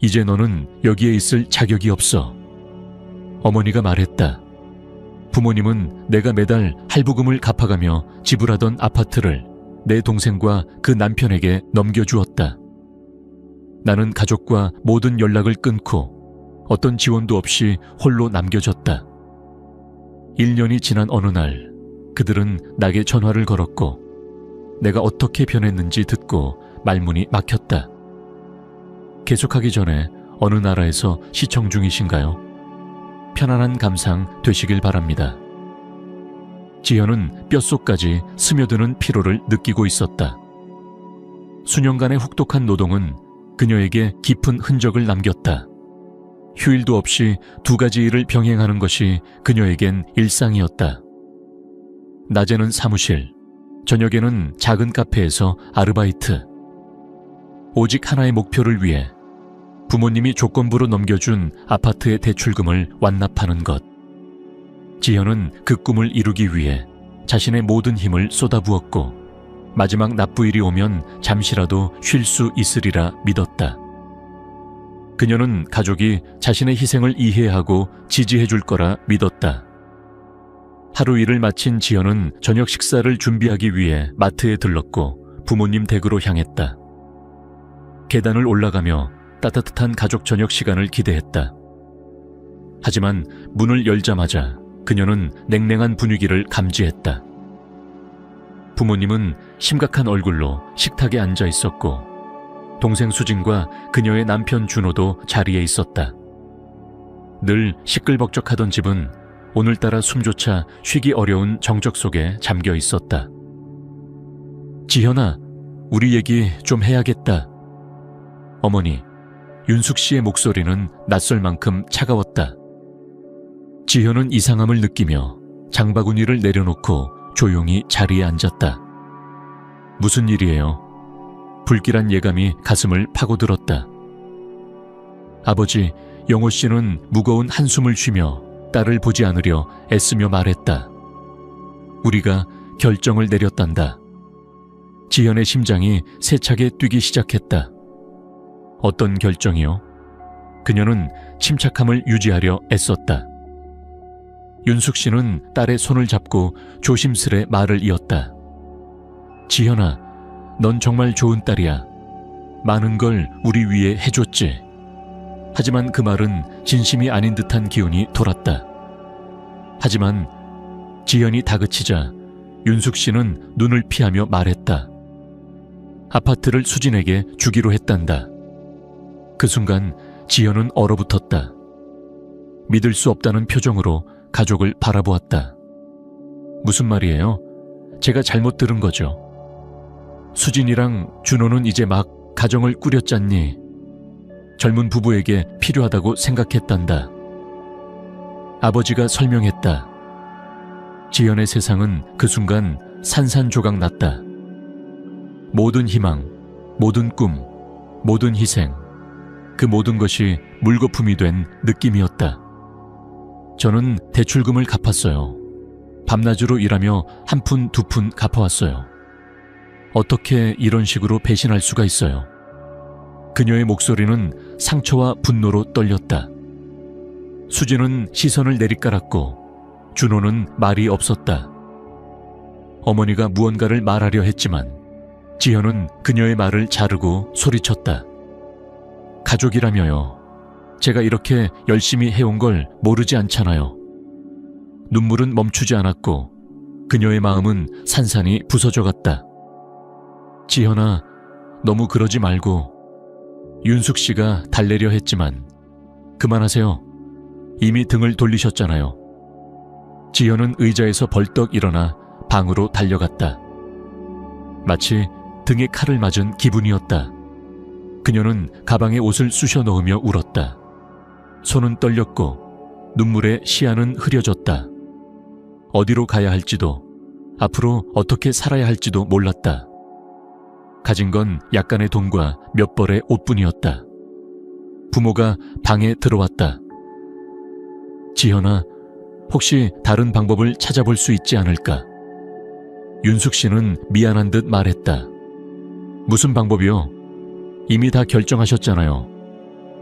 이제 너는 여기에 있을 자격이 없어. 어머니가 말했다. 부모님은 내가 매달 할부금을 갚아가며 지불하던 아파트를 내 동생과 그 남편에게 넘겨주었다. 나는 가족과 모든 연락을 끊고 어떤 지원도 없이 홀로 남겨졌다. 1년이 지난 어느 날 그들은 나에게 전화를 걸었고 내가 어떻게 변했는지 듣고 말문이 막혔다. 계속하기 전에 어느 나라에서 시청 중이신가요? 편안한 감상 되시길 바랍니다. 지현은 뼛속까지 스며드는 피로를 느끼고 있었다. 수년간의 혹독한 노동은 그녀에게 깊은 흔적을 남겼다. 휴일도 없이 두 가지 일을 병행하는 것이 그녀에겐 일상이었다. 낮에는 사무실, 저녁에는 작은 카페에서 아르바이트. 오직 하나의 목표를 위해 부모님이 조건부로 넘겨준 아파트의 대출금을 완납하는 것. 지현은 그 꿈을 이루기 위해 자신의 모든 힘을 쏟아부었고 마지막 납부일이 오면 잠시라도 쉴 수 있으리라 믿었다. 그녀는 가족이 자신의 희생을 이해하고 지지해 줄 거라 믿었다. 하루 일을 마친 지현은 저녁 식사를 준비하기 위해 마트에 들렀고 부모님 댁으로 향했다. 계단을 올라가며 따뜻한 가족 저녁 시간을 기대했다. 하지만 문을 열자마자 그녀는 냉랭한 분위기를 감지했다. 부모님은 심각한 얼굴로 식탁에 앉아 있었고 동생 수진과 그녀의 남편 준호도 자리에 있었다. 늘 시끌벅적하던 집은 오늘따라 숨조차 쉬기 어려운 정적 속에 잠겨 있었다. 지현아, 우리 얘기 좀 해야겠다. 어머니, 윤숙 씨의 목소리는 낯설 만큼 차가웠다. 지현은 이상함을 느끼며 장바구니를 내려놓고 조용히 자리에 앉았다. 무슨 일이에요? 불길한 예감이 가슴을 파고들었다. 아버지, 영호 씨는 무거운 한숨을 쉬며 딸을 보지 않으려 애쓰며 말했다. 우리가 결정을 내렸단다. 지현의 심장이 세차게 뛰기 시작했다. 어떤 결정이요? 그녀는 침착함을 유지하려 애썼다. 윤숙 씨는 딸의 손을 잡고 조심스레 말을 이었다. 지현아, 넌 정말 좋은 딸이야. 많은 걸 우리 위해 해줬지. 하지만 그 말은 진심이 아닌 듯한 기운이 돌았다. 하지만 지현이 다그치자 윤숙 씨는 눈을 피하며 말했다. 아파트를 수진에게 주기로 했단다. 그 순간 지현은 얼어붙었다. 믿을 수 없다는 표정으로 가족을 바라보았다. 무슨 말이에요? 제가 잘못 들은 거죠. 수진이랑 준호는 이제 막 가정을 꾸렸잖니. 젊은 부부에게 필요하다고 생각했단다. 아버지가 설명했다. 지연의 세상은 그 순간 산산조각 났다. 모든 희망, 모든 꿈, 모든 희생, 그 모든 것이 물거품이 된 느낌이었다. 저는 대출금을 갚았어요. 밤낮으로 일하며 한 푼 두 푼 갚아왔어요. 어떻게 이런 식으로 배신할 수가 있어요? 그녀의 목소리는 상처와 분노로 떨렸다. 수진은 시선을 내리깔았고 준호는 말이 없었다. 어머니가 무언가를 말하려 했지만 지현은 그녀의 말을 자르고 소리쳤다. 가족이라며요. 제가 이렇게 열심히 해온 걸 모르지 않잖아요. 눈물은 멈추지 않았고 그녀의 마음은 산산이 부서져갔다. 지현아, 너무 그러지 말고. 윤숙 씨가 달래려 했지만 그만하세요. 이미 등을 돌리셨잖아요. 지현은 의자에서 벌떡 일어나 방으로 달려갔다. 마치 등에 칼을 맞은 기분이었다. 그녀는 가방에 옷을 쑤셔 넣으며 울었다. 손은 떨렸고 눈물에 시야는 흐려졌다. 어디로 가야 할지도, 앞으로 어떻게 살아야 할지도 몰랐다. 가진 건 약간의 돈과 몇 벌의 옷뿐이었다. 부모가 방에 들어왔다. 지현아, 혹시 다른 방법을 찾아볼 수 있지 않을까? 윤숙 씨는 미안한 듯 말했다. 무슨 방법이요? 이미 다 결정하셨잖아요.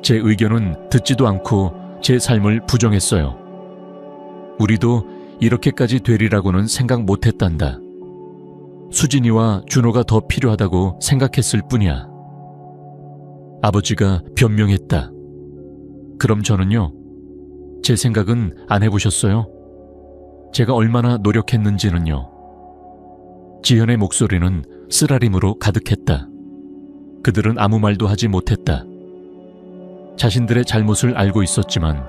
제 의견은 듣지도 않고 제 삶을 부정했어요. 우리도 이렇게까지 되리라고는 생각 못했단다. 수진이와 준호가 더 필요하다고 생각했을 뿐이야. 아버지가 변명했다. 그럼 저는요? 제 생각은 안 해보셨어요? 제가 얼마나 노력했는지는요. 지현의 목소리는 쓰라림으로 가득했다. 그들은 아무 말도 하지 못했다. 자신들의 잘못을 알고 있었지만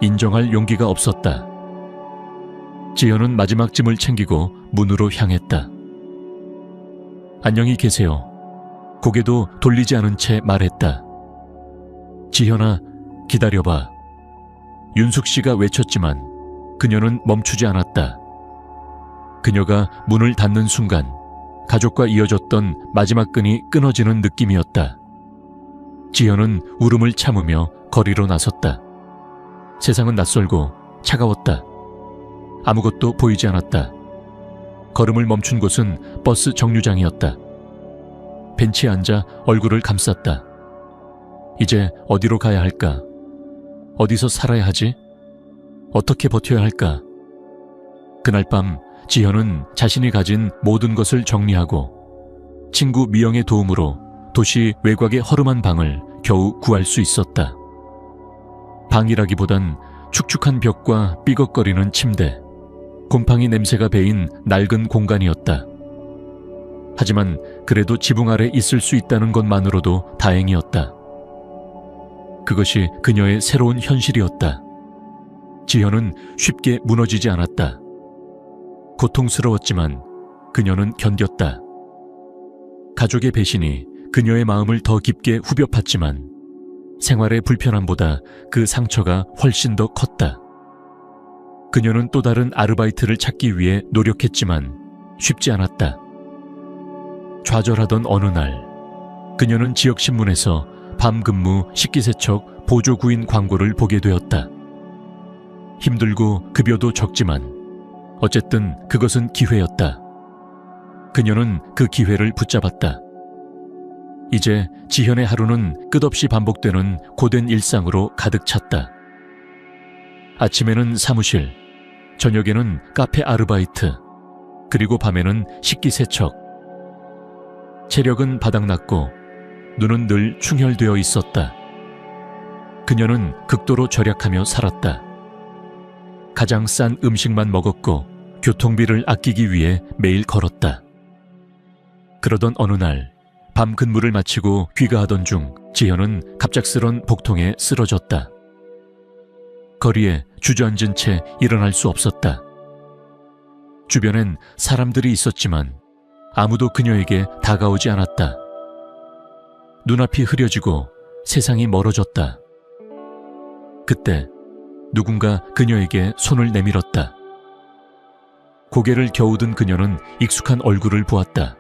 인정할 용기가 없었다. 지현은 마지막 짐을 챙기고 문으로 향했다. 안녕히 계세요. 고개도 돌리지 않은 채 말했다. 지현아, 기다려봐. 윤숙 씨가 외쳤지만 그녀는 멈추지 않았다. 그녀가 문을 닫는 순간 가족과 이어졌던 마지막 끈이 끊어지는 느낌이었다. 지현은 울음을 참으며 거리로 나섰다. 세상은 낯설고 차가웠다. 아무것도 보이지 않았다. 걸음을 멈춘 곳은 버스 정류장이었다. 벤치에 앉아 얼굴을 감쌌다. 이제 어디로 가야 할까? 어디서 살아야 하지? 어떻게 버텨야 할까? 그날 밤 지현은 자신이 가진 모든 것을 정리하고 친구 미영의 도움으로 도시 외곽의 허름한 방을 겨우 구할 수 있었다. 방이라기보단 축축한 벽과 삐걱거리는 침대, 곰팡이 냄새가 배인 낡은 공간이었다. 하지만 그래도 지붕 아래 있을 수 있다는 것만으로도 다행이었다. 그것이 그녀의 새로운 현실이었다. 지현은 쉽게 무너지지 않았다. 고통스러웠지만 그녀는 견뎠다. 가족의 배신이 그녀의 마음을 더 깊게 후벼 팠지만 생활의 불편함보다 그 상처가 훨씬 더 컸다. 그녀는 또 다른 아르바이트를 찾기 위해 노력했지만 쉽지 않았다. 좌절하던 어느 날, 그녀는 지역신문에서 밤근무 식기세척 보조구인 광고를 보게 되었다. 힘들고 급여도 적지만 어쨌든 그것은 기회였다. 그녀는 그 기회를 붙잡았다. 이제 지현의 하루는 끝없이 반복되는 고된 일상으로 가득 찼다. 아침에는 사무실, 저녁에는 카페 아르바이트, 그리고 밤에는 식기세척. 체력은 바닥났고 눈은 늘 충혈되어 있었다. 그녀는 극도로 절약하며 살았다. 가장 싼 음식만 먹었고 교통비를 아끼기 위해 매일 걸었다. 그러던 어느 날 밤 근무를 마치고 귀가하던 중 지현은 갑작스런 복통에 쓰러졌다. 거리에 주저앉은 채 일어날 수 없었다. 주변엔 사람들이 있었지만 아무도 그녀에게 다가오지 않았다. 눈앞이 흐려지고 세상이 멀어졌다. 그때 누군가 그녀에게 손을 내밀었다. 고개를 겨우 든 그녀는 익숙한 얼굴을 보았다.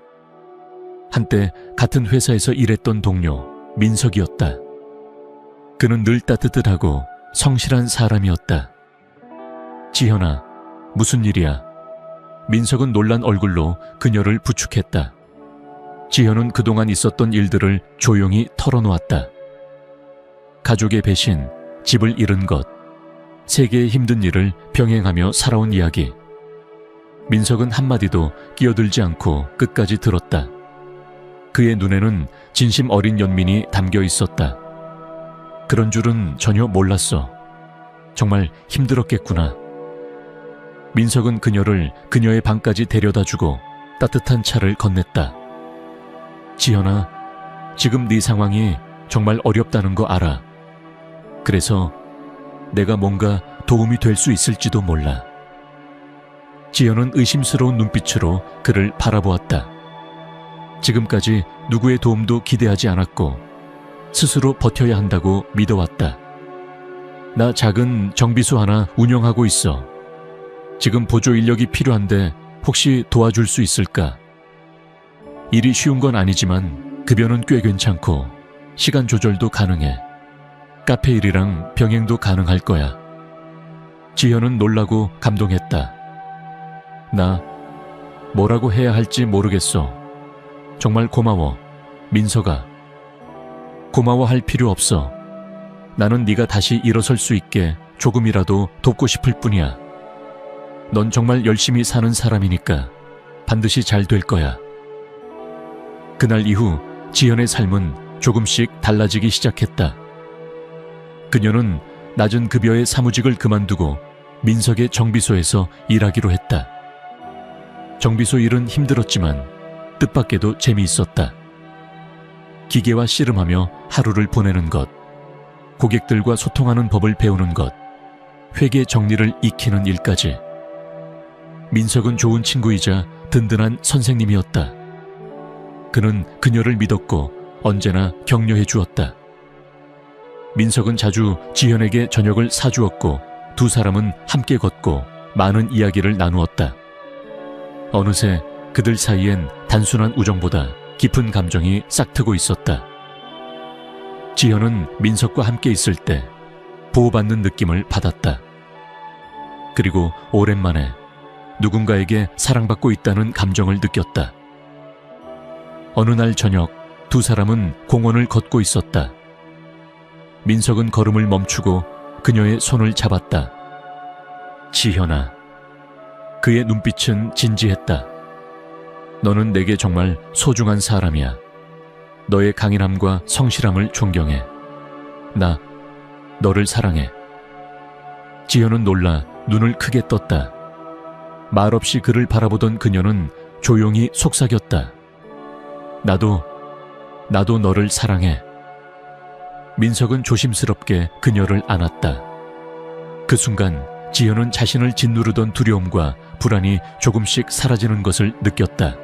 한때 같은 회사에서 일했던 동료 민석이었다. 그는 늘 따뜻하고 성실한 사람이었다. 지현아, 무슨 일이야? 민석은 놀란 얼굴로 그녀를 부축했다. 지현은 그동안 있었던 일들을 조용히 털어놓았다. 가족의 배신, 집을 잃은 것, 세계의 힘든 일을 병행하며 살아온 이야기. 민석은 한마디도 끼어들지 않고 끝까지 들었다. 그의 눈에는 진심 어린 연민이 담겨 있었다. 그런 줄은 전혀 몰랐어. 정말 힘들었겠구나. 민석은 그녀를 그녀의 방까지 데려다주고 따뜻한 차를 건넸다. 지현아, 지금 네 상황이 정말 어렵다는 거 알아. 그래서 내가 뭔가 도움이 될 수 있을지도 몰라. 지현은 의심스러운 눈빛으로 그를 바라보았다. 지금까지 누구의 도움도 기대하지 않았고 스스로 버텨야 한다고 믿어왔다. 나 작은 정비소 하나 운영하고 있어. 지금 보조 인력이 필요한데 혹시 도와줄 수 있을까? 일이 쉬운 건 아니지만 급여는 꽤 괜찮고 시간 조절도 가능해. 카페 일이랑 병행도 가능할 거야. 지현은 놀라고 감동했다. 나 뭐라고 해야 할지 모르겠어. 정말 고마워, 민석아. 고마워할 필요 없어. 나는 네가 다시 일어설 수 있게 조금이라도 돕고 싶을 뿐이야. 넌 정말 열심히 사는 사람이니까 반드시 잘 될 거야. 그날 이후 지현의 삶은 조금씩 달라지기 시작했다. 그녀는 낮은 급여의 사무직을 그만두고 민석의 정비소에서 일하기로 했다. 정비소 일은 힘들었지만 뜻밖에도 재미있었다. 기계와 씨름하며 하루를 보내는 것, 고객들과 소통하는 법을 배우는 것, 회계 정리를 익히는 일까지. 민석은 좋은 친구이자 든든한 선생님이었다. 그는 그녀를 믿었고 언제나 격려해 주었다. 민석은 자주 지현에게 저녁을 사주었고 두 사람은 함께 걷고 많은 이야기를 나누었다. 어느새 그들 사이엔 단순한 우정보다 깊은 감정이 싹트고 있었다. 지현은 민석과 함께 있을 때 보호받는 느낌을 받았다. 그리고 오랜만에 누군가에게 사랑받고 있다는 감정을 느꼈다. 어느 날 저녁 두 사람은 공원을 걷고 있었다. 민석은 걸음을 멈추고 그녀의 손을 잡았다. 지현아. 그의 눈빛은 진지했다. 너는 내게 정말 소중한 사람이야. 너의 강인함과 성실함을 존경해. 나 너를 사랑해. 지현은 놀라 눈을 크게 떴다. 말없이 그를 바라보던 그녀는 조용히 속삭였다. 나도 너를 사랑해. 민석은 조심스럽게 그녀를 안았다. 그 순간 지현은 자신을 짓누르던 두려움과 불안이 조금씩 사라지는 것을 느꼈다.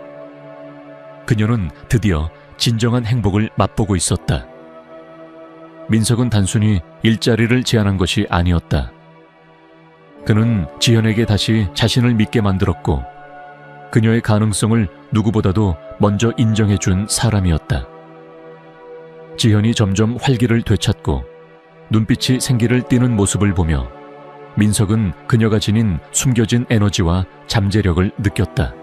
그녀는 드디어 진정한 행복을 맛보고 있었다. 민석은 단순히 일자리를 제안한 것이 아니었다. 그는 지현에게 다시 자신을 믿게 만들었고 그녀의 가능성을 누구보다도 먼저 인정해 준 사람이었다. 지현이 점점 활기를 되찾고 눈빛이 생기를 띠는 모습을 보며 민석은 그녀가 지닌 숨겨진 에너지와 잠재력을 느꼈다.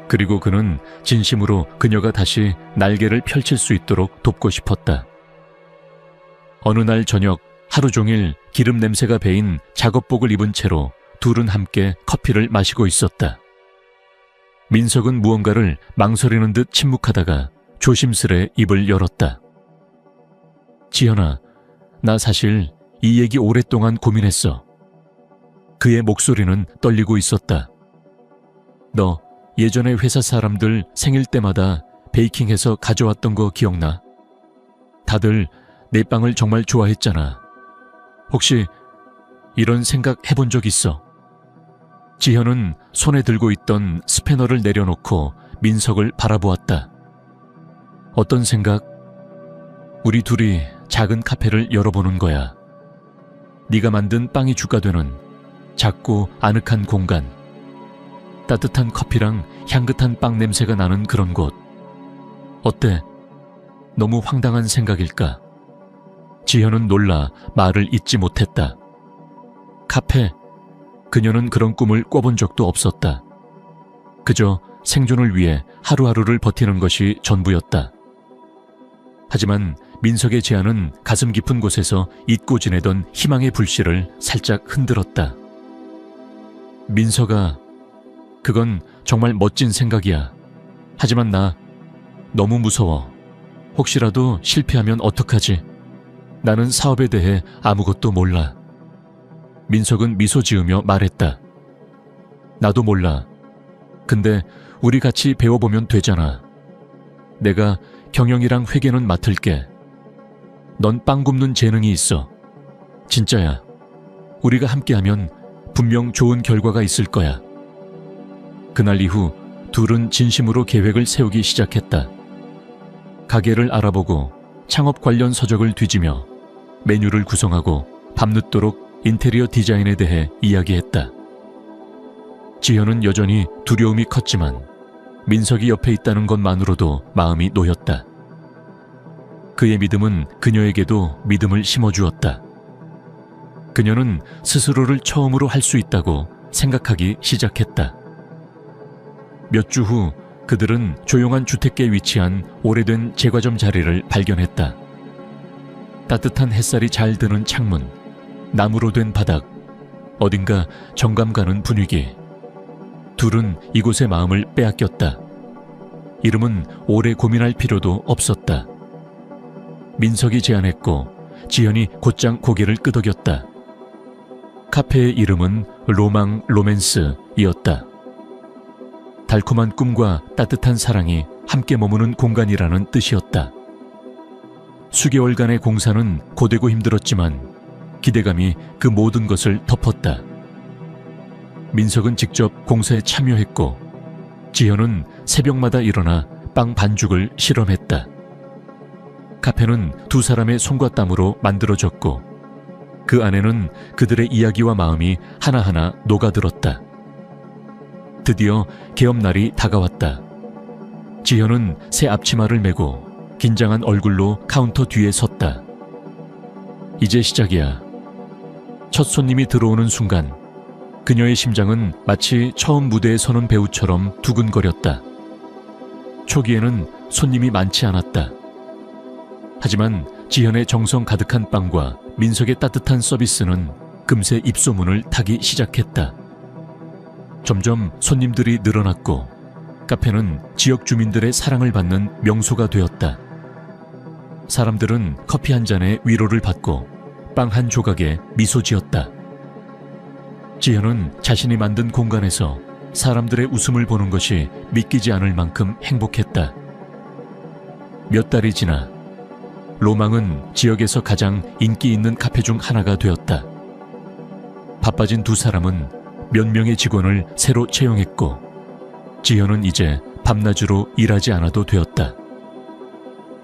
그리고 그는 진심으로 그녀가 다시 날개를 펼칠 수 있도록 돕고 싶었다. 어느 날 저녁 하루 종일 기름 냄새가 배인 작업복을 입은 채로 둘은 함께 커피를 마시고 있었다. 민석은 무언가를 망설이는 듯 침묵하다가 조심스레 입을 열었다. 지현아, 나 사실 이 얘기 오랫동안 고민했어. 그의 목소리는 떨리고 있었다. 너 예전에 회사 사람들 생일 때마다 베이킹해서 가져왔던 거 기억나? 다들 내 빵을 정말 좋아했잖아. 혹시 이런 생각 해본 적 있어? 지현은 손에 들고 있던 스패너를 내려놓고 민석을 바라보았다. 어떤 생각? 우리 둘이 작은 카페를 열어보는 거야. 네가 만든 빵이 주가 되는 작고 아늑한 공간. 따뜻한 커피랑 향긋한 빵 냄새가 나는 그런 곳. 어때? 너무 황당한 생각일까? 지현은 놀라 말을 잇지 못했다. 카페. 그녀는 그런 꿈을 꿔본 적도 없었다. 그저 생존을 위해 하루하루를 버티는 것이 전부였다. 하지만 민석의 제안은 가슴 깊은 곳에서 잊고 지내던 희망의 불씨를 살짝 흔들었다. 민석아, 그건 정말 멋진 생각이야. 하지만 나 너무 무서워. 혹시라도 실패하면 어떡하지? 나는 사업에 대해 아무것도 몰라. 민석은 미소 지으며 말했다. 나도 몰라. 근데 우리 같이 배워보면 되잖아. 내가 경영이랑 회계는 맡을게. 넌 빵 굽는 재능이 있어. 진짜야. 우리가 함께하면 분명 좋은 결과가 있을 거야. 그날 이후 둘은 진심으로 계획을 세우기 시작했다. 가게를 알아보고 창업 관련 서적을 뒤지며 메뉴를 구성하고 밤늦도록 인테리어 디자인에 대해 이야기했다. 지현은 여전히 두려움이 컸지만 민석이 옆에 있다는 것만으로도 마음이 놓였다. 그의 믿음은 그녀에게도 믿음을 심어주었다. 그녀는 스스로를 처음으로 할 수 있다고 생각하기 시작했다. 몇 주 후 그들은 조용한 주택가에 위치한 오래된 제과점 자리를 발견했다. 따뜻한 햇살이 잘 드는 창문, 나무로 된 바닥, 어딘가 정감 가는 분위기. 둘은 이곳의 마음을 빼앗겼다. 이름은 오래 고민할 필요도 없었다. 민석이 제안했고 지현이 곧장 고개를 끄덕였다. 카페의 이름은 로망 로맨스이었다. 달콤한 꿈과 따뜻한 사랑이 함께 머무는 공간이라는 뜻이었다. 수개월간의 공사는 고되고 힘들었지만 기대감이 그 모든 것을 덮었다. 민석은 직접 공사에 참여했고 지현은 새벽마다 일어나 빵 반죽을 실험했다. 카페는 두 사람의 손과 땀으로 만들어졌고 그 안에는 그들의 이야기와 마음이 하나하나 녹아들었다. 드디어 개업날이 다가왔다. 지현은 새 앞치마를 메고 긴장한 얼굴로 카운터 뒤에 섰다. 이제 시작이야. 첫 손님이 들어오는 순간 그녀의 심장은 마치 처음 무대에 서는 배우처럼 두근거렸다. 초기에는 손님이 많지 않았다. 하지만 지현의 정성 가득한 빵과 민석의 따뜻한 서비스는 금세 입소문을 타기 시작했다. 점점 손님들이 늘어났고 카페는 지역 주민들의 사랑을 받는 명소가 되었다. 사람들은 커피 한 잔에 위로를 받고 빵 한 조각에 미소 지었다. 지현은 자신이 만든 공간에서 사람들의 웃음을 보는 것이 믿기지 않을 만큼 행복했다. 몇 달이 지나 로망은 지역에서 가장 인기 있는 카페 중 하나가 되었다. 바빠진 두 사람은 몇 명의 직원을 새로 채용했고 지현은 이제 밤낮으로 일하지 않아도 되었다.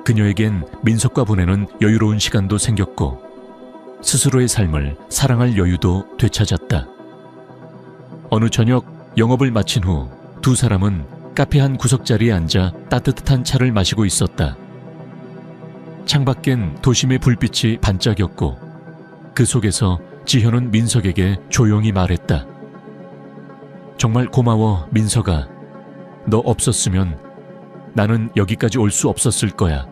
그녀에겐 민석과 보내는 여유로운 시간도 생겼고 스스로의 삶을 사랑할 여유도 되찾았다. 어느 저녁 영업을 마친 후 두 사람은 카페 한 구석자리에 앉아 따뜻한 차를 마시고 있었다. 창밖엔 도심의 불빛이 반짝였고 그 속에서 지현은 민석에게 조용히 말했다. 정말 고마워, 민석아. 너 없었으면 나는 여기까지 올 수 없었을 거야.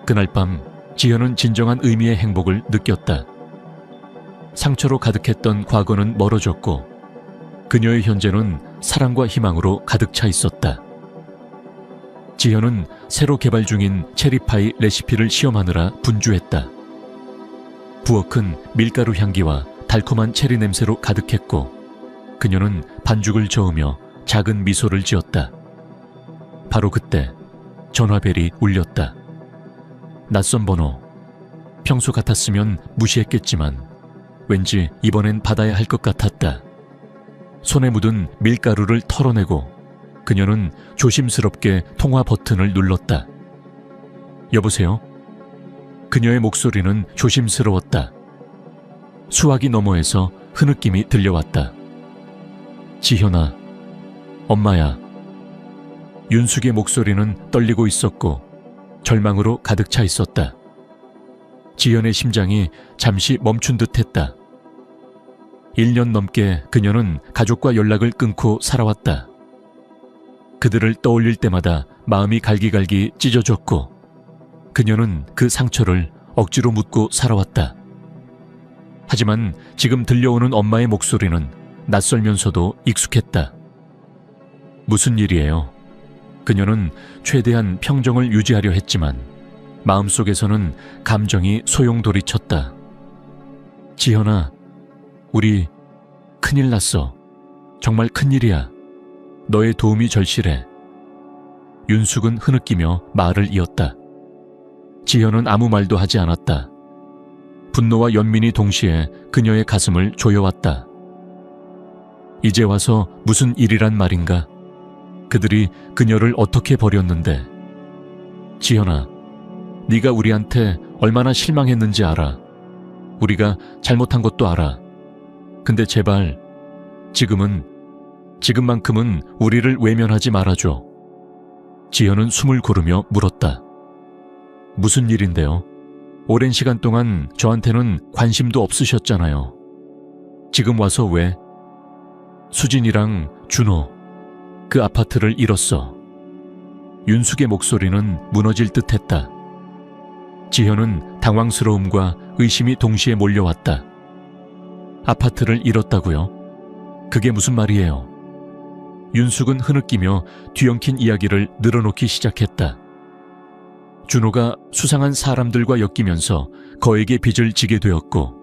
그날 밤 지현은 진정한 의미의 행복을 느꼈다. 상처로 가득했던 과거는 멀어졌고 그녀의 현재는 사랑과 희망으로 가득 차 있었다. 지현은 새로 개발 중인 체리파이 레시피를 시험하느라 분주했다. 부엌은 밀가루 향기와 달콤한 체리 냄새로 가득했고 그녀는 반죽을 저으며 작은 미소를 지었다. 바로 그때 전화벨이 울렸다. 낯선 번호. 평소 같았으면 무시했겠지만 왠지 이번엔 받아야 할 것 같았다. 손에 묻은 밀가루를 털어내고 그녀는 조심스럽게 통화 버튼을 눌렀다. 여보세요? 그녀의 목소리는 조심스러웠다. 수화기 너머에서 흐느낌이 들려왔다. 지현아, 엄마야. 윤숙의 목소리는 떨리고 있었고 절망으로 가득 차 있었다. 지현의 심장이 잠시 멈춘 듯 했다. 1년 넘게 그녀는 가족과 연락을 끊고 살아왔다. 그들을 떠올릴 때마다 마음이 갈기갈기 찢어졌고 그녀는 그 상처를 억지로 묻고 살아왔다. 하지만 지금 들려오는 엄마의 목소리는 낯설면서도 익숙했다. 무슨 일이에요? 그녀는 최대한 평정을 유지하려 했지만 마음속에서는 감정이 소용돌이쳤다. 지현아, 우리 큰일 났어. 정말 큰일이야. 너의 도움이 절실해. 윤숙은 흐느끼며 말을 이었다. 지현은 아무 말도 하지 않았다. 분노와 연민이 동시에 그녀의 가슴을 조여왔다. 이제 와서 무슨 일이란 말인가? 그들이 그녀를 어떻게 버렸는데? 지현아, 네가 우리한테 얼마나 실망했는지 알아. 우리가 잘못한 것도 알아. 근데 제발 지금만큼은 우리를 외면하지 말아줘. 지현은 숨을 고르며 물었다. 무슨 일인데요? 오랜 시간 동안 저한테는 관심도 없으셨잖아요. 지금 와서 왜? 수진이랑 준호, 그 아파트를 잃었어. 윤숙의 목소리는 무너질 듯했다. 지현은 당황스러움과 의심이 동시에 몰려왔다. 아파트를 잃었다고요? 그게 무슨 말이에요? 윤숙은 흐느끼며 뒤엉킨 이야기를 늘어놓기 시작했다. 준호가 수상한 사람들과 엮이면서 거액의 빚을 지게 되었고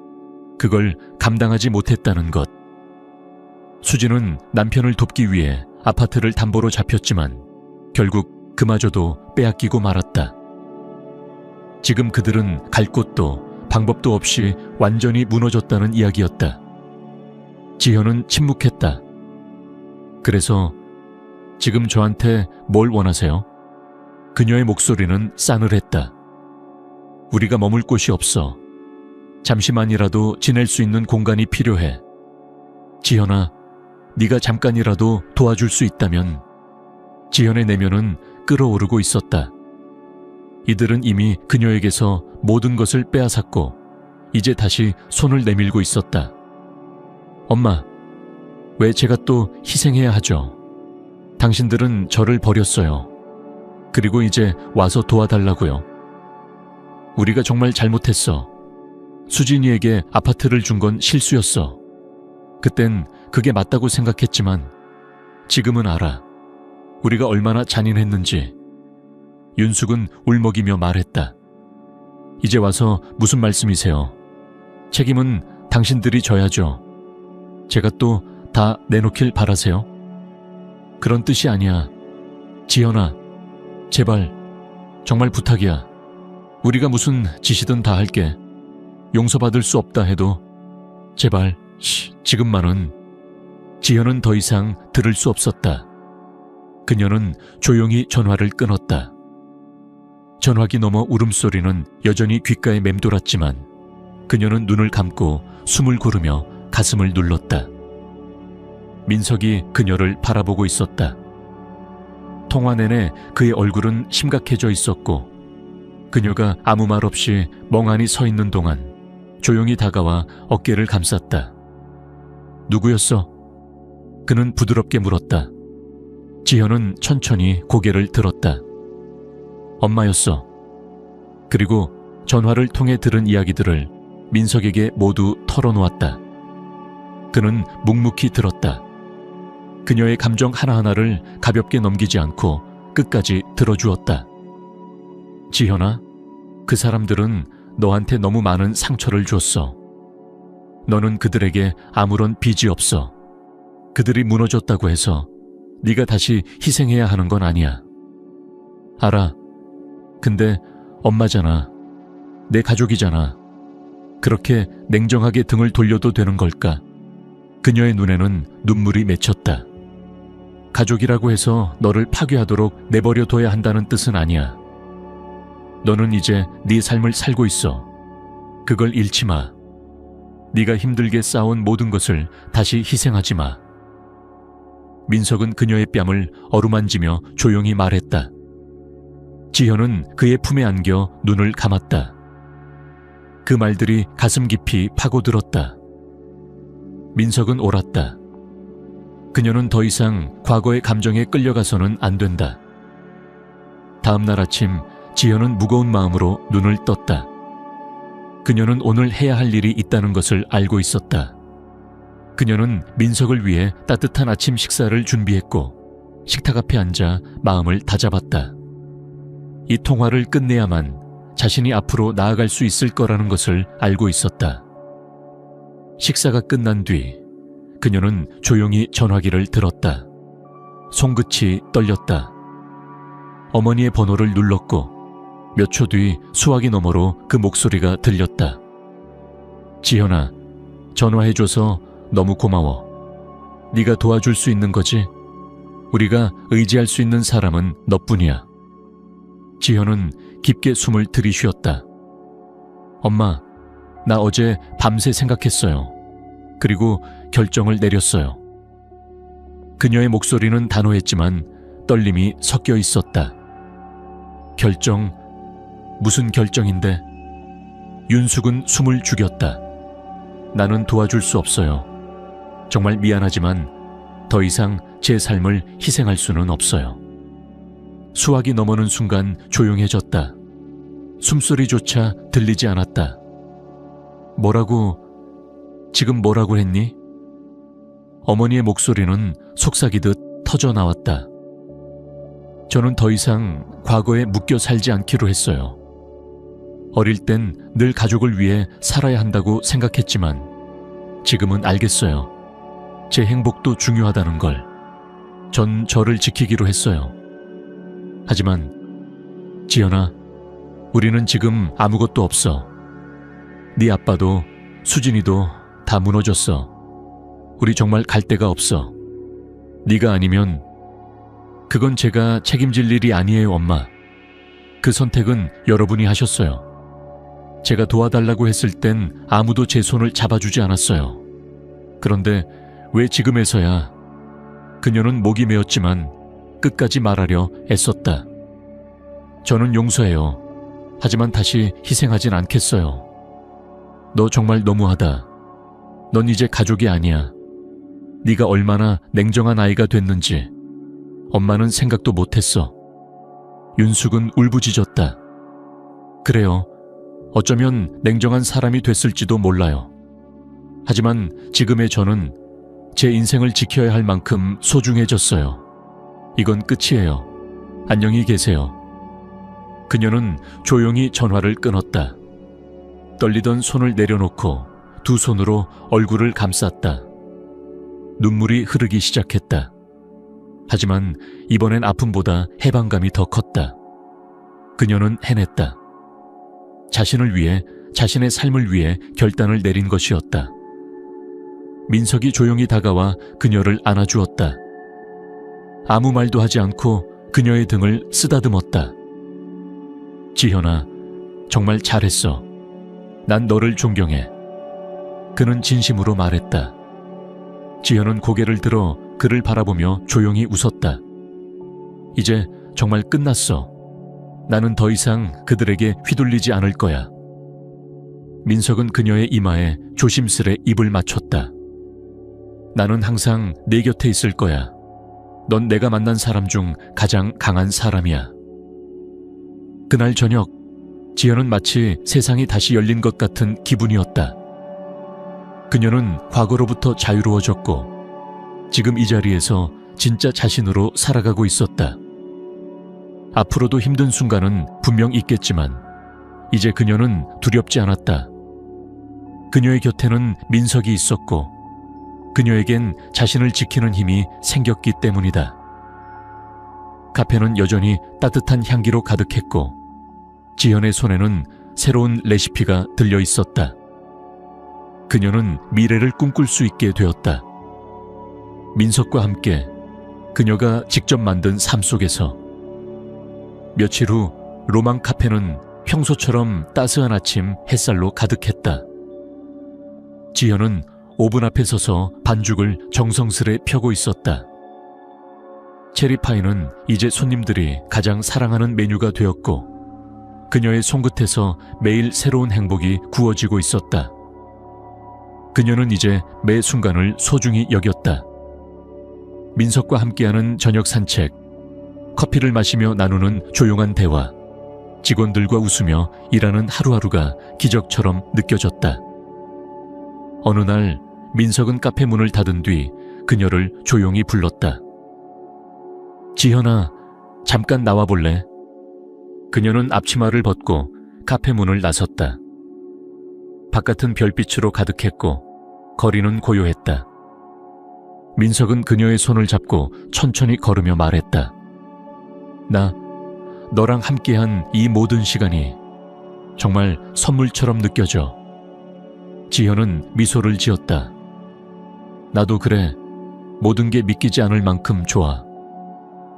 그걸 감당하지 못했다는 것. 수진은 남편을 돕기 위해 아파트를 담보로 잡혔지만 결국 그마저도 빼앗기고 말았다. 지금 그들은 갈 곳도 방법도 없이 완전히 무너졌다는 이야기였다. 지현은 침묵했다. 그래서 지금 저한테 뭘 원하세요? 그녀의 목소리는 싸늘했다. 우리가 머물 곳이 없어. 잠시만이라도 지낼 수 있는 공간이 필요해. 지현아, 네가 잠깐이라도 도와줄 수 있다면. 지현의 내면은 끓어오르고 있었다. 이들은 이미 그녀에게서 모든 것을 빼앗았고 이제 다시 손을 내밀고 있었다. 엄마, 왜 제가 또 희생해야 하죠? 당신들은 저를 버렸어요. 그리고 이제 와서 도와달라고요. 우리가 정말 잘못했어. 수진이에게 아파트를 준 건 실수였어. 그땐 그게 맞다고 생각했지만 지금은 알아. 우리가 얼마나 잔인했는지. 윤숙은 울먹이며 말했다. 이제 와서 무슨 말씀이세요? 책임은 당신들이 져야죠. 제가 또 다 내놓길 바라세요? 그런 뜻이 아니야. 지현아, 제발, 정말 부탁이야. 우리가 무슨 짓이든 다 할게. 용서받을 수 없다 해도 제발, 지금만은. 지현은 더 이상 들을 수 없었다. 그녀는 조용히 전화를 끊었다. 전화기 너머 울음소리는 여전히 귓가에 맴돌았지만 그녀는 눈을 감고 숨을 고르며 가슴을 눌렀다. 민석이 그녀를 바라보고 있었다. 통화 내내 그의 얼굴은 심각해져 있었고 그녀가 아무 말 없이 멍하니 서 있는 동안 조용히 다가와 어깨를 감쌌다. 누구였어? 그는 부드럽게 물었다. 지현은 천천히 고개를 들었다. 엄마였어. 그리고 전화를 통해 들은 이야기들을 민석에게 모두 털어놓았다. 그는 묵묵히 들었다. 그녀의 감정 하나하나를 가볍게 넘기지 않고 끝까지 들어주었다. 지현아, 그 사람들은 너한테 너무 많은 상처를 줬어. 너는 그들에게 아무런 빚이 없어. 그들이 무너졌다고 해서 네가 다시 희생해야 하는 건 아니야. 알아. 근데 엄마잖아. 내 가족이잖아. 그렇게 냉정하게 등을 돌려도 되는 걸까? 그녀의 눈에는 눈물이 맺혔다. 가족이라고 해서 너를 파괴하도록 내버려둬야 한다는 뜻은 아니야. 너는 이제 네 삶을 살고 있어. 그걸 잃지 마. 네가 힘들게 쌓아온 모든 것을 다시 희생하지 마. 민석은 그녀의 뺨을 어루만지며 조용히 말했다. 지현은 그의 품에 안겨 눈을 감았다. 그 말들이 가슴 깊이 파고들었다. 민석은 옳았다. 그녀는 더 이상 과거의 감정에 끌려가서는 안 된다. 다음 날 아침 지현은 무거운 마음으로 눈을 떴다. 그녀는 오늘 해야 할 일이 있다는 것을 알고 있었다. 그녀는 민석을 위해 따뜻한 아침 식사를 준비했고 식탁 앞에 앉아 마음을 다잡았다. 이 통화를 끝내야만 자신이 앞으로 나아갈 수 있을 거라는 것을 알고 있었다. 식사가 끝난 뒤 그녀는 조용히 전화기를 들었다. 손끝이 떨렸다. 어머니의 번호를 눌렀고 몇 초 뒤 수화기 너머로 그 목소리가 들렸다. 지현아, 전화해줘서 너무 고마워. 네가 도와줄 수 있는 거지? 우리가 의지할 수 있는 사람은 너뿐이야. 지현은 깊게 숨을 들이쉬었다. 엄마, 나 어제 밤새 생각했어요. 그리고 결정을 내렸어요. 그녀의 목소리는 단호했지만 떨림이 섞여 있었다. 결정? 무슨 결정인데? 윤숙은 숨을 죽였다. 나는 도와줄 수 없어요. 정말 미안하지만 더 이상 제 삶을 희생할 수는 없어요. 수화기 너머는 순간 조용해졌다. 숨소리조차 들리지 않았다. 지금 뭐라고 했니? 어머니의 목소리는 속삭이듯 터져 나왔다. 저는 더 이상 과거에 묶여 살지 않기로 했어요. 어릴 땐 늘 가족을 위해 살아야 한다고 생각했지만 지금은 알겠어요. 제 행복도 중요하다는 걸. 전 저를 지키기로 했어요. 하지만 지연아, 우리는 지금 아무것도 없어. 네 아빠도 수진이도 다 무너졌어. 우리 정말 갈 데가 없어. 네가 아니면. 그건 제가 책임질 일이 아니에요, 엄마. 그 선택은 여러분이 하셨어요. 제가 도와달라고 했을 땐 아무도 제 손을 잡아주지 않았어요. 그런데 왜 지금에서야? 그녀는 목이 메었지만 끝까지 말하려 애썼다. 저는 용서해요. 하지만 다시 희생하진 않겠어요. 너 정말 너무하다. 넌 이제 가족이 아니야. 네가 얼마나 냉정한 아이가 됐는지 엄마는 생각도 못했어. 윤숙은 울부짖었다. 그래요. 어쩌면 냉정한 사람이 됐을지도 몰라요. 하지만 지금의 저는 제 인생을 지켜야 할 만큼 소중해졌어요. 이건 끝이에요. 안녕히 계세요. 그녀는 조용히 전화를 끊었다. 떨리던 손을 내려놓고 두 손으로 얼굴을 감쌌다. 눈물이 흐르기 시작했다. 하지만 이번엔 아픔보다 해방감이 더 컸다. 그녀는 해냈다. 자신을 위해, 자신의 삶을 위해 결단을 내린 것이었다. 민석이 조용히 다가와 그녀를 안아주었다. 아무 말도 하지 않고 그녀의 등을 쓰다듬었다. 지현아, 정말 잘했어. 난 너를 존경해. 그는 진심으로 말했다. 지현은 고개를 들어 그를 바라보며 조용히 웃었다. 이제 정말 끝났어. 나는 더 이상 그들에게 휘둘리지 않을 거야. 민석은 그녀의 이마에 조심스레 입을 맞췄다. 나는 항상 네 곁에 있을 거야. 넌 내가 만난 사람 중 가장 강한 사람이야. 그날 저녁, 지현은 마치 세상이 다시 열린 것 같은 기분이었다. 그녀는 과거로부터 자유로워졌고 지금 이 자리에서 진짜 자신으로 살아가고 있었다. 앞으로도 힘든 순간은 분명 있겠지만 이제 그녀는 두렵지 않았다. 그녀의 곁에는 민석이 있었고 그녀에겐 자신을 지키는 힘이 생겼기 때문이다. 카페는 여전히 따뜻한 향기로 가득했고 지현의 손에는 새로운 레시피가 들려 있었다. 그녀는 미래를 꿈꿀 수 있게 되었다. 민석과 함께 그녀가 직접 만든 삶 속에서. 며칠 후 로망 카페는 평소처럼 따스한 아침 햇살로 가득했다. 지현은 오븐 앞에 서서 반죽을 정성스레 펴고 있었다. 체리파이는 이제 손님들이 가장 사랑하는 메뉴가 되었고 그녀의 손끝에서 매일 새로운 행복이 구워지고 있었다. 그녀는 이제 매 순간을 소중히 여겼다. 민석과 함께하는 저녁 산책, 커피를 마시며 나누는 조용한 대화, 직원들과 웃으며 일하는 하루하루가 기적처럼 느껴졌다. 어느 날 민석은 카페 문을 닫은 뒤 그녀를 조용히 불렀다. 지현아, 잠깐 나와볼래? 그녀는 앞치마를 벗고 카페 문을 나섰다. 바깥은 별빛으로 가득했고 거리는 고요했다. 민석은 그녀의 손을 잡고 천천히 걸으며 말했다. 나 너랑 함께한 이 모든 시간이 정말 선물처럼 느껴져. 지현은 미소를 지었다. 나도 그래. 모든 게 믿기지 않을 만큼 좋아.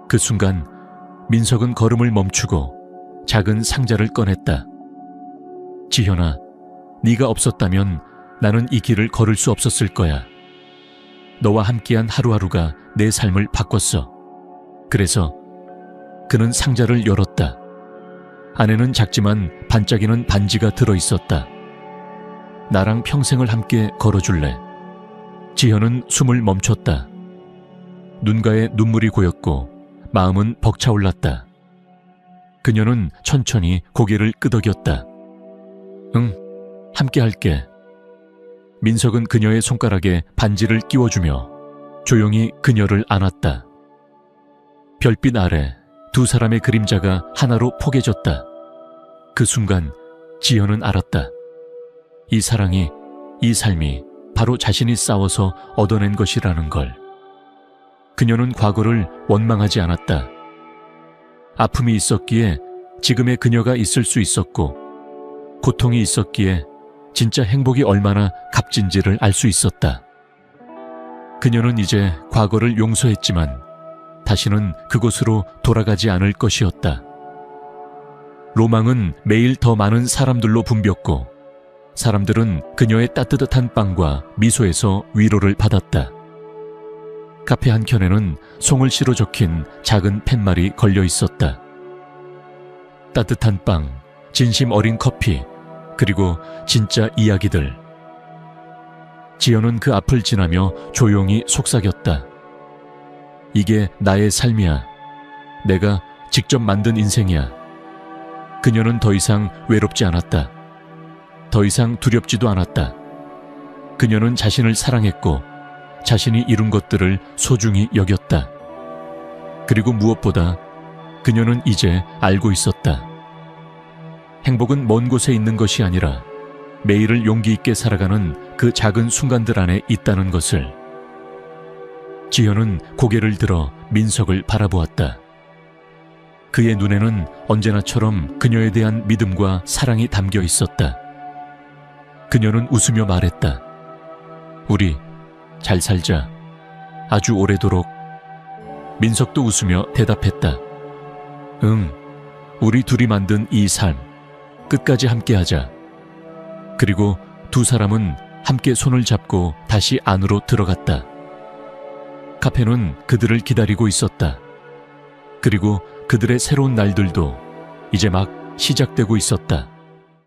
그 순간 민석은 걸음을 멈추고 작은 상자를 꺼냈다. 지현아, 네가 없었다면 나는 이 길을 걸을 수 없었을 거야. 너와 함께한 하루하루가 내 삶을 바꿨어. 그래서 그는 상자를 열었다. 안에는 작지만 반짝이는 반지가 들어있었다. 나랑 평생을 함께 걸어줄래? 지현은 숨을 멈췄다. 눈가에 눈물이 고였고 마음은 벅차올랐다. 그녀는 천천히 고개를 끄덕였다. 응, 함께 할게. 민석은 그녀의 손가락에 반지를 끼워주며 조용히 그녀를 안았다. 별빛 아래 두 사람의 그림자가 하나로 포개졌다. 그 순간 지연은 알았다. 이 사랑이, 이 삶이 바로 자신이 싸워서 얻어낸 것이라는 걸. 그녀는 과거를 원망하지 않았다. 아픔이 있었기에 지금의 그녀가 있을 수 있었고, 고통이 있었기에 진짜 행복이 얼마나 값진지를 알 수 있었다. 그녀는 이제 과거를 용서했지만 다시는 그곳으로 돌아가지 않을 것이었다. 로망은 매일 더 많은 사람들로 붐볐고, 사람들은 그녀의 따뜻한 빵과 미소에서 위로를 받았다. 카페 한켠에는 송을시로 적힌 작은 팻말이 걸려 있었다. 따뜻한 빵, 진심 어린 커피, 그리고 진짜 이야기들. 지연은 그 앞을 지나며 조용히 속삭였다. 이게 나의 삶이야. 내가 직접 만든 인생이야. 그녀는 더 이상 외롭지 않았다. 더 이상 두렵지도 않았다. 그녀는 자신을 사랑했고 자신이 이룬 것들을 소중히 여겼다. 그리고 무엇보다 그녀는 이제 알고 있었다. 행복은 먼 곳에 있는 것이 아니라 매일을 용기 있게 살아가는 그 작은 순간들 안에 있다는 것을. 지연은 고개를 들어 민석을 바라보았다. 그의 눈에는 언제나처럼 그녀에 대한 믿음과 사랑이 담겨 있었다. 그녀는 웃으며 말했다. 우리 잘 살자. 아주 오래도록. 민석도 웃으며 대답했다. 응, 우리 둘이 만든 이 삶 끝까지 함께하자. 그리고 두 사람은 함께 손을 잡고 다시 안으로 들어갔다. 카페는 그들을 기다리고 있었다. 그리고 그들의 새로운 날들도 이제 막 시작되고 있었다.